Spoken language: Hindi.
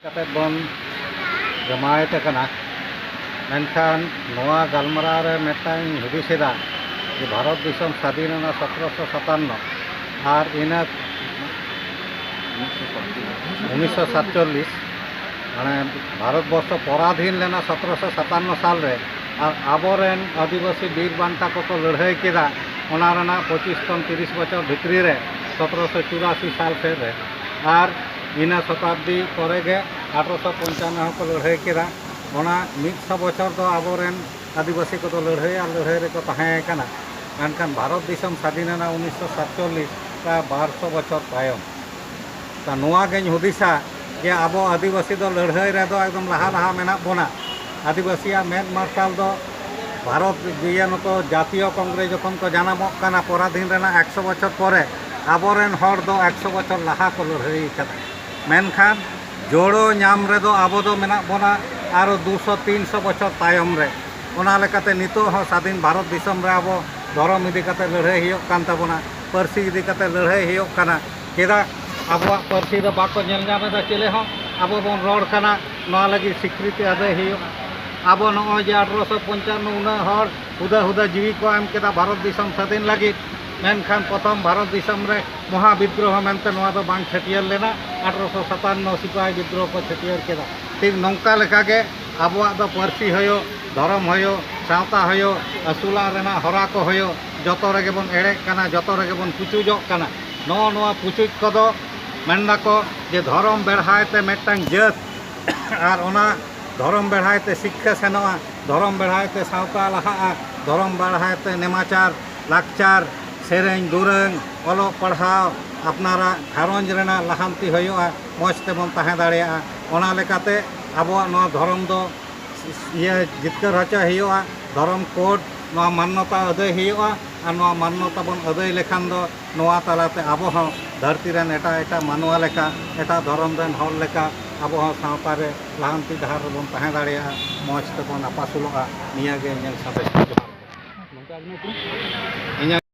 कते बन जमायते कना मेनखान नोआ गालमाराव रे मेटाई हुदिसेदा जे भारत दिसम स्वाधीन 1757 और इना 1947 माने भारत वर्ष पराधीन लेना 1757 साल रे और आबोरेन आदिवासी बीर बांटा को लड़ाई केदा 25 खन 30 बछर भितरी रे 1784 साल से रे और इना शताब्दी परे गे 1895 को लड़ाई केदा 100 बछर दो आबोरेन आदिवासी को लड़ाई और लड़ाई रे को तहां काना मेनखान भारत दिसम स्वाधीन 1947 का 1200 बछर तायम ता नोआ गेन हुदिसा जे आबो आदिवासी दो लड़ाई रे दो एकदम लहा लहा मेना बोना आदिवासिया मेन मार्शल दो भारत बियान तो जातीय कांग्रेस जखन को जानामो काना पराधीन रेना 100 बछर परे आबोरेन हर दो 100 बछर लहा को लड़ाई कदा मेनखान जोड़ो नाम रे दो आबो दो मेना बोना आरो 200-300 बछर तायम रे ओना लेकाते नितो हो स्वाधीन भारत दिसम रे आबो धर्म इदी काते लड़ाई हियो कान ताबोना पारसी इदी काते लड़ाई हियो काना केदा आबो पारसी दो बाको नेल नामेदा चले हो आबो बोन रोड काना नोआ लगी स्वीकृति आदे हियो आबो नोय जे 1855 उना हर हुदा हुदा जीवी को एम केदा भारत दिसम स्वाधीन लगी मेनखान प्रथम भारत दिसम रे महाविद्रोह मेनते नोआ दो बांग छटियर लेना 1857 सिपाही विद्रोह को छटियर केदा ठीक नौका लेका के आबोआ दो पारसी होयो धर्म होयो सावता होयो असुला रेना हरा को होयो जतो रेगे बोन एड़े काना जतो रेगे बोन पुचुजो काना नोआ पुचुज को मेनदा को जे धर्म बेढ़ायते मेटांग जात और ओना धर्म बेढ़ायते शिक्षा सेनोआ धर्म बेढ़ायते सावता लहा धर्म बेढ़ायते नेमाचार लाकचार सेरें दुरंग ओलो पढ़ाव अपनारा घारंज रेना लहांती होयोआ मौजते बोन ताहें दाड़ेया ओना लेकाते आबोआ नोआ धर्म दो ये जितकर हचा होयोआ धर्म कोड नोआ मान्यता अदय होयोआ और नोआ मान्यता बोन अदय लेखान दो नोआ तालाते आबो हो धरती रेन एटा एटा मानवा लेका एटा धर्म रेन हर लेका आबो हो सावता रे लहांती डाहार रे बोन ताहें दाड़ेया मौजते बोन आपासुलोआ निया गे इᱧᱟᱹᱜ ᱥᱟᱸᱫᱮᱥ ᱡᱚᱦᱟᱨ ᱱᱚᱝᱠᱟ